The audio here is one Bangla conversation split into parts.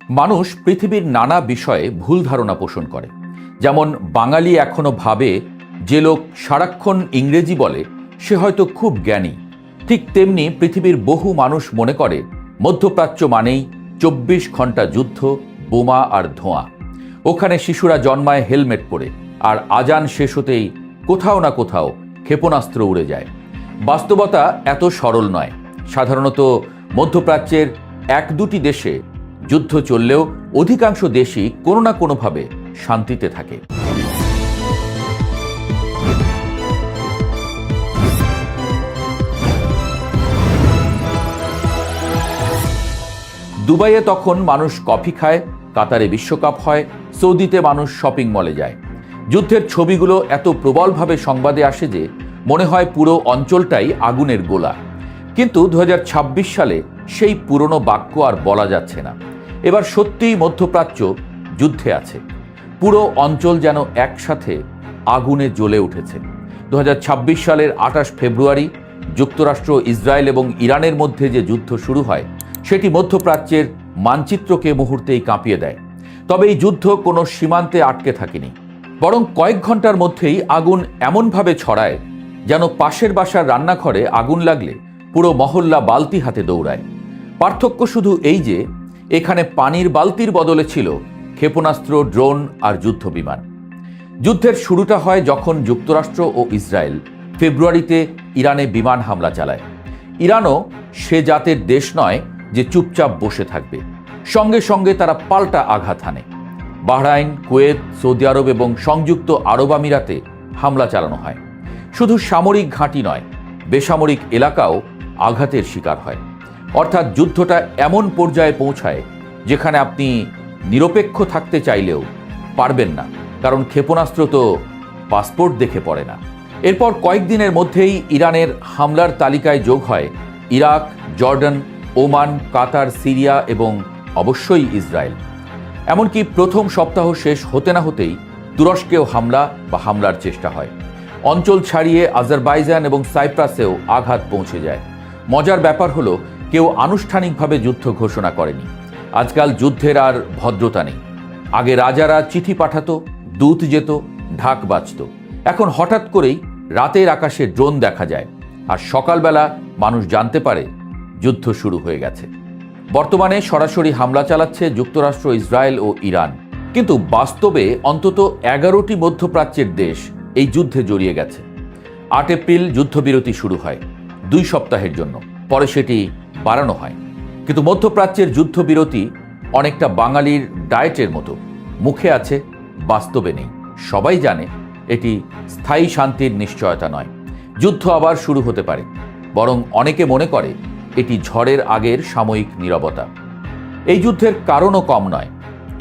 মানুষ পৃথিবীর নানা বিষয়ে ভুল ধারণা পোষণ করে। যেমন বাঙালি এখনো ভাবে যে লোক সারাক্ষণ ইংরেজি বলে সে হয়তো খুব জ্ঞানী। ঠিক তেমনি পৃথিবীর বহু মানুষ মনে করে মধ্যপ্রাচ্য মানেই 24 ঘন্টা যুদ্ধ, বোমা আর ধোঁয়া। ওখানে শিশুরা জন্মায় হেলমেট পরে, আর আজান শেষ হতেই কোথাও না কোথাও ক্ষেপণাস্ত্র উড়ে যায়। বাস্তবতা এত সরল নয়। সাধারণত মধ্যপ্রাচ্যের 1-2টি দেশে যুদ্ধ চললেও অধিকাংশ দেশই কোনো না কোনোভাবে শান্তিতে থাকে। দুবাইয়ে তখন মানুষ কফি খায়, কাতারে বিশ্বকাপ হয়, সৌদিতে মানুষ শপিং মলে যায়। যুদ্ধের ছবিগুলো এত প্রবলভাবে সংবাদে আসে যে মনে হয় পুরো অঞ্চলটাই আগুনের গোলা। কিন্তু 2026 সালে সেই পুরনো বাক্য আর বলা যাচ্ছে না। এবার সত্যিই মধ্যপ্রাচ্য যুদ্ধে আছে। পুরো অঞ্চল যেন একসাথে আগুনে জ্বলে উঠেছে। 2026 সালের 28 ফেব্রুয়ারি যুক্তরাষ্ট্র, ইসরায়েল এবং ইরানের মধ্যে যে যুদ্ধ শুরু হয় সেটি মধ্যপ্রাচ্যের মানচিত্রকে মুহূর্তেই কাঁপিয়ে দেয়। তবে এই যুদ্ধ কোনো সীমান্তে আটকে থাকেনি, বরং কয়েক ঘন্টার মধ্যেই আগুন এমনভাবে ছড়ায় যেন পাশের বাসার রান্নাঘরে আগুন লাগলে পুরো মহল্লা বালতি হাতে দৌড়ায়। পার্থক্য শুধু এই যে এখানে পানির বালতির বদলে ছিল ক্ষেপণাস্ত্র, ড্রোন আর যুদ্ধ বিমান। যুদ্ধের শুরুটা হয় যখন যুক্তরাষ্ট্র ও ইসরায়েল ফেব্রুয়ারিতে ইরানে বিমান হামলা চালায়। ইরানও সে জাতের দেশ নয় যে চুপচাপ বসে থাকবে। সঙ্গে সঙ্গে তারা পাল্টা আঘাত হানে। বাহরাইন, কুয়েত, সৌদি আরব এবং সংযুক্ত আরব আমিরাতে হামলা চালানো হয়। শুধু সামরিক ঘাঁটি নয়, বেসামরিক এলাকাও আঘাতের শিকার হয়। অর্থাৎ যুদ্ধটা এমন পর্যায়ে পৌঁছায় যেখানে আপনি নিরপেক্ষ থাকতে চাইলেও পারবেন না, কারণ ক্ষেপণাস্ত্র তো পাসপোর্ট দেখে পড়ে না। এরপর কয়েকদিনের মধ্যেই ইরানের হামলার তালিকায় যোগ হয় ইরাক, জর্ডান, ওমান, কাতার, সিরিয়া এবং অবশ্যই ইসরায়েল। এমনকি প্রথম সপ্তাহ শেষ হতে না হতেই তুরস্কেও হামলার চেষ্টা হয়। অঞ্চল ছাড়িয়ে আজারবাইজান এবং সাইপ্রাসেও আঘাত পৌঁছে যায়। মজার ব্যাপার হলো কেউ আনুষ্ঠানিকভাবে যুদ্ধ ঘোষণা করেনি। আজকাল যুদ্ধের আর ভদ্রতা নেই। আগে রাজারা চিঠি পাঠাতো, দূত যেত, ঢাক বাজত। এখন হঠাৎ করেই রাতের আকাশে ড্রোন দেখা যায়, আর সকালবেলা মানুষ জানতে পারে যুদ্ধ শুরু হয়ে গেছে। বর্তমানে সরাসরি হামলা চালাচ্ছে যুক্তরাষ্ট্র, ইসরায়েল ও ইরান। কিন্তু বাস্তবে অন্তত 11টি মধ্যপ্রাচ্যের দেশ এই যুদ্ধে জড়িয়ে গেছে। 8 এপ্রিল যুদ্ধবিরতি শুরু হয় 2 সপ্তাহের জন্য, পরে সেটি বাড়ানো হয়। কিন্তু মধ্যপ্রাচ্যের যুদ্ধবিরতি অনেকটা বাঙালির ডায়েটের মতো, মুখে আছে, বাস্তবে নেই। সবাই জানে এটি স্থায়ী শান্তির নিশ্চয়তা নয়। যুদ্ধ আবার শুরু হতে পারে, বরং অনেকে মনে করে এটি ঝড়ের আগের সাময়িক নীরবতা। এই যুদ্ধের কারণও কম নয়।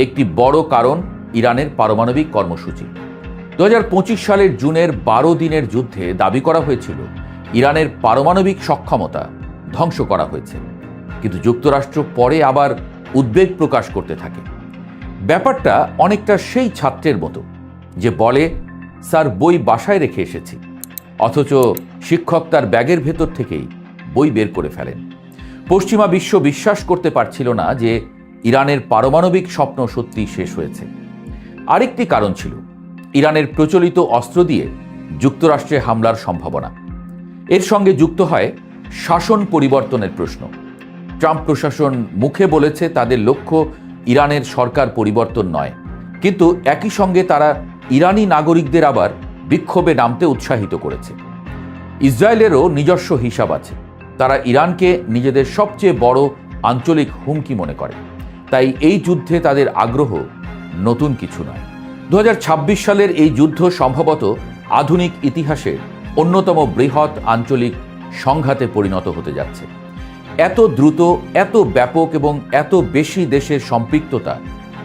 একটি বড় কারণ ইরানের পারমাণবিক কর্মসূচি। 2025 সালের জুনের 12 দিনের যুদ্ধে দাবি করা হয়েছিল ইরানের পারমাণবিক সক্ষমতা ধ্বংস করা হয়েছে। কিন্তু যুক্তরাষ্ট্র পরে আবার উদ্বেগ প্রকাশ করতে থাকে। ব্যাপারটা অনেকটা সেই ছাত্রের মতো যে বলে, স্যার বই বাসায় রেখে এসেছি, অথচ শিক্ষক তার ব্যাগের ভেতর থেকেই বই বের করে ফেলেন। পশ্চিমা বিশ্ব বিশ্বাস করতে পারছিল না যে ইরানের পারমাণবিক স্বপ্ন সত্যি শেষ হয়েছে। আরেকটি কারণ ছিল ইরানের প্রচলিত অস্ত্র দিয়ে যুক্তরাষ্ট্রে হামলার সম্ভাবনা। এর সঙ্গে যুক্ত হয় শাসন পরিবর্তনের প্রশ্ন। ট্রাম্প প্রশাসন মুখে বলেছে তাদের লক্ষ্য ইরানের সরকার পরিবর্তন নয়, কিন্তু একই সঙ্গে তারা ইরানি নাগরিকদের আবার বিক্ষোভে নামতে উৎসাহিত করেছে। ইসরায়েলেরও নিজস্ব হিসাব আছে। তারা ইরানকে নিজেদের সবচেয়ে বড় আঞ্চলিক হুমকি মনে করে। তাই এই যুদ্ধে তাদের আগ্রহ নতুন কিছু নয়। 2026 সালের এই যুদ্ধ সম্ভবত আধুনিক ইতিহাসের অন্যতম বৃহৎ আঞ্চলিক সংঘাতে পরিণত হতে যাচ্ছে। এত দ্রুত, এত ব্যাপক এবং এত বেশি দেশের সম্পৃক্ততা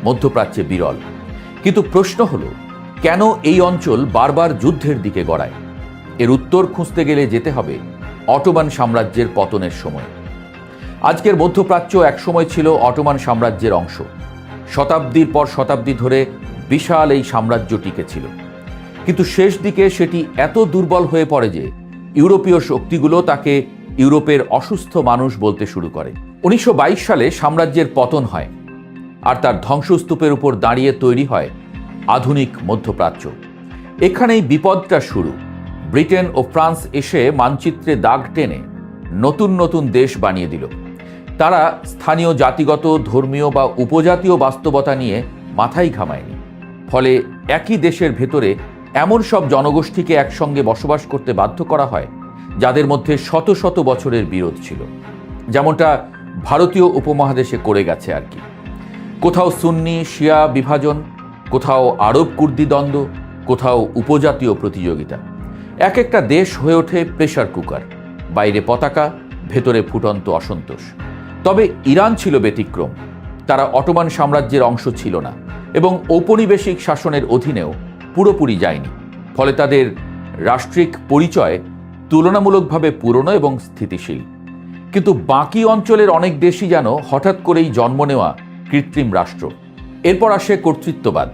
মধ্যপ্রাচ্যে বিরল। কিন্তু প্রশ্ন হলো, কেন এই অঞ্চল বারবার যুদ্ধের দিকে গড়ায়? এর উত্তর খুঁজতে গেলে যেতে হবে অটোমান সাম্রাজ্যের পতনের সময়। আজকের মধ্যপ্রাচ্য একসময় ছিল অটোমান সাম্রাজ্যের অংশ। শতাব্দীর পর শতাব্দী ধরে বিশাল এই সাম্রাজ্য টিকেছিল। কিন্তু শেষ দিকে সেটি এত দুর্বল হয়ে পড়ে যে ইউরোপীয় শক্তিগুলো তাকে ইউরোপের অসুস্থ মানুষ বলতে শুরু করে। 1922 সালে সাম্রাজ্যের পতন হয়। আর তার ধ্বংসস্তূপের উপর দাঁড়িয়ে তৈরি হয় আধুনিক মধ্যপ্রাচ্য। এখানেই বিপদটা শুরু। ব্রিটেন ও ফ্রান্স এসে মানচিত্রে দাগ টেনে নতুন নতুন দেশ বানিয়ে দিল। তারা স্থানীয় জাতিগত, ধর্মীয় বা উপজাতীয় বাস্তবতা নিয়ে মাথাই ঘামায়নি। ফলে একই দেশের ভেতরে এমন সব জনগোষ্ঠীকে একসঙ্গে বসবাস করতে বাধ্য করা হয় যাদের মধ্যে শত শত বছরের বিরোধ ছিল, যেমনটা ভারতীয় উপমহাদেশে করে গেছে আর কি। কোথাও সুন্নি শিয়া বিভাজন, কোথাও আরব কুর্দি দ্বন্দ্ব, কোথাও উপজাতীয় প্রতিযোগিতা। এক একটা দেশ হয়ে ওঠে প্রেসার কুকার, বাইরে পতাকা, ভেতরে ফুটন্ত অসন্তোষ। তবে ইরান ছিল ব্যতিক্রম। তারা অটোমান সাম্রাজ্যের অংশ ছিল না এবং ঔপনিবেশিক শাসনের অধীনেও পুরোপুরি যায়নি। ফলে তাদের রাষ্ট্রিক পরিচয় তুলনামূলকভাবে পুরনো এবং স্থিতিশীল। কিন্তু বাকি অঞ্চলের অনেক দেশই যেন হঠাৎ করেই জন্ম নেওয়া কৃত্রিম রাষ্ট্র। এরপর আসে কর্তৃত্ববাদ।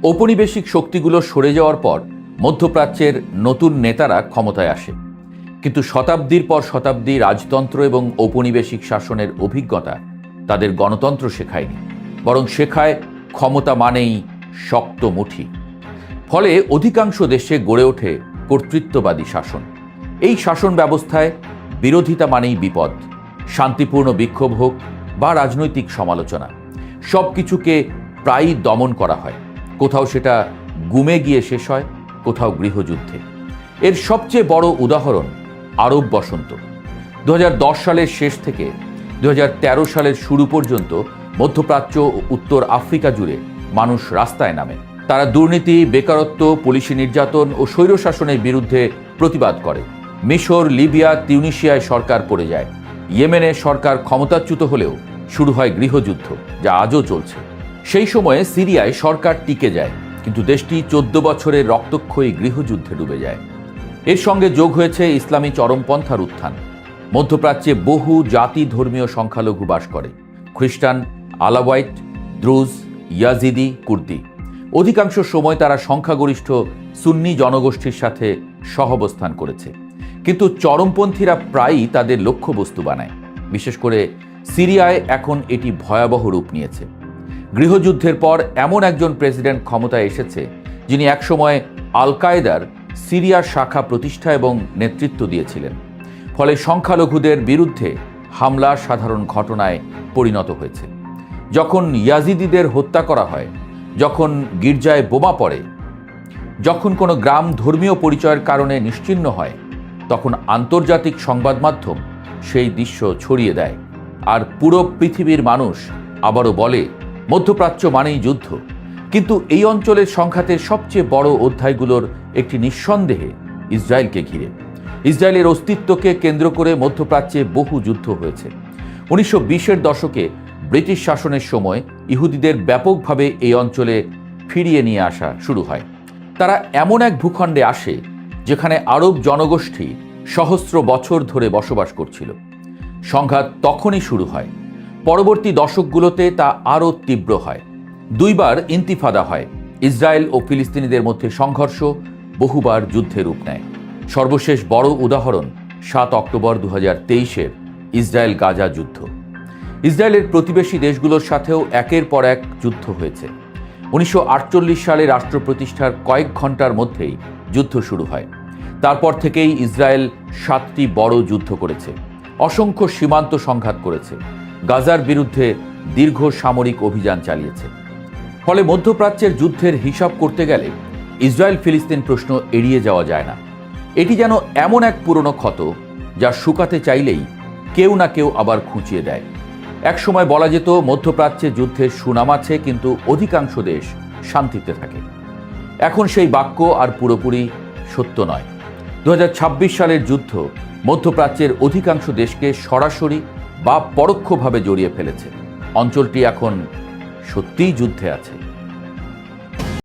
ঔপনিবেশিক শক্তিগুলো সরে যাওয়ার পর মধ্যপ্রাচ্যের নতুন নেতারা ক্ষমতায় আসে। কিন্তু শতাব্দীর পর শতাব্দী রাজতন্ত্র এবং ঔপনিবেশিক শাসনের অভিজ্ঞতা তাদের গণতন্ত্র শেখায়নি, বরং শেখায় ক্ষমতা মানেই শক্ত মুঠি। ফলে অধিকাংশ দেশে গড়ে ওঠে কর্তৃত্ববাদী শাসন। এই শাসন ব্যবস্থায় বিরোধিতা মানেই বিপদ। শান্তিপূর্ণ বিক্ষোভ হোক বা রাজনৈতিক সমালোচনা, সব কিছুকে প্রায়ই দমন করা হয়। কোথাও সেটা গুমে গিয়ে শেষ হয়, কোথাও গৃহযুদ্ধে। এর সবচেয়ে বড় উদাহরণ আরব বসন্ত। 2010 সালের শেষ থেকে 2013 সালের শুরু পর্যন্ত মধ্যপ্রাচ্য ও উত্তর আফ্রিকা জুড়ে মানুষ রাস্তায় নামে। তারা দুর্নীতি, বেকারত্ব, পুলিশি নির্যাতন ও স্বৈরশাসনের বিরুদ্ধে প্রতিবাদ করে। মিশর, লিবিয়া, তিউনিশিয়ায় সরকার পড়ে যায়। ইয়েমেনে সরকার ক্ষমতাচ্যুত হলেও শুরু হয় গৃহযুদ্ধ, যা আজও চলছে। সেই সময়ে সিরিয়ায় সরকার টিকে যায়, কিন্তু দেশটি 14 বছরের রক্তক্ষয়ী গৃহযুদ্ধে ডুবে যায়। এর সঙ্গে যোগ হয়েছে ইসলামী চরমপন্থার উত্থান। মধ্যপ্রাচ্যে বহু জাতি ধর্মীয় সংখ্যালঘু বাস করে: খ্রিস্টান, আলাওয়াইট, দ্রুজ, ইয়াজিদি, কুর্দি। অধিকাংশ সময় তারা সংখ্যাগরিষ্ঠ সুন্নি জনগোষ্ঠীর সাথে সহাবস্থান করেছে। কিন্তু চরমপন্থীরা প্রায়ই তাদের লক্ষ্যবস্তু বানায়। বিশেষ করে সিরিয়ায় এখন এটি ভয়াবহ রূপ নিয়েছে। গৃহযুদ্ধের পর এমন একজন প্রেসিডেন্ট ক্ষমতায় এসেছে যিনি একসময় আল কায়েদার সিরিয়ার শাখা প্রতিষ্ঠা এবং নেতৃত্ব দিয়েছিলেন। ফলে সংখ্যালঘুদের বিরুদ্ধে হামলা সাধারণ ঘটনায় পরিণত হয়েছে। যখন ইয়াজিদিদের হত্যা করা হয়, যখন গির্জায় বোমা পড়ে, যখন কোনো গ্রাম ধর্মীয় পরিচয়ের কারণে নিশ্চিহ্ন হয়, তখন আন্তর্জাতিক সংবাদ মাধ্যম সেই দৃশ্য ছড়িয়ে দেয়। আর পুরো পৃথিবীর মানুষ আবারও বলে মধ্যপ্রাচ্য মানেই যুদ্ধ। কিন্তু এই অঞ্চলের সংঘাতের সবচেয়ে বড় অধ্যায়গুলোর একটি নিঃসন্দেহে ইসরায়েলকে ঘিরে। ইসরায়েলের অস্তিত্বকে কেন্দ্র করে মধ্যপ্রাচ্যে বহু যুদ্ধ হয়েছে। 1920-এর দশকে ব্রিটিশ শাসনের সময় ইহুদিদের ব্যাপকভাবে এই অঞ্চলে ফিরিয়ে নিয়ে আসা শুরু হয়। তারা এমন এক ভূখণ্ডে আসে যেখানে আরব জনগোষ্ঠী সহস্র বছর ধরে বসবাস করছিল। সংঘাত তখনই শুরু হয়। পরবর্তী দশকগুলোতে তা আরও তীব্র হয়। দুইবার ইন্তিফাদা হয়। ইসরায়েল ও ফিলিস্তিনিদের মধ্যে সংঘর্ষ বহুবার যুদ্ধে রূপ নেয়। সর্বশেষ বড় উদাহরণ 7 অক্টোবর 2023-এর ইসরায়েল গাজা যুদ্ধ। ইসরায়েলের প্রতিবেশী দেশগুলোর সাথেও একের পর এক যুদ্ধ হয়েছে। 1948 সালে রাষ্ট্র প্রতিষ্ঠার কয়েক ঘন্টার মধ্যেই যুদ্ধ শুরু হয়। তারপর থেকেই ইসরায়েল 7টি বড় যুদ্ধ করেছে, অসংখ্য সীমান্ত সংঘাত করেছে, গাজার বিরুদ্ধে দীর্ঘ সামরিক অভিযান চালিয়েছে। ফলে মধ্যপ্রাচ্যের যুদ্ধের হিসাব করতে গেলে ইসরায়েল ফিলিস্তিন প্রশ্ন এড়িয়ে যাওয়া যায় না। এটি যেন এমন এক পুরনো ক্ষত যা শুকাতে চাইলেই কেউ না কেউ আবার খুঁচিয়ে দেয়। একসময় বলা যেত মধ্যপ্রাচ্যে যুদ্ধের সুনাম আছে, কিন্তু অধিকাংশ দেশ শান্তিতে থাকে। এখন সেই বাক্য আর পুরোপুরি সত্য নয়। 2026 সালের যুদ্ধ মধ্যপ্রাচ্যের অধিকাংশ দেশকে সরাসরি বা পরোক্ষভাবে জড়িয়ে ফেলেছে। অঞ্চলটি এখন সত্যিই যুদ্ধে আছে।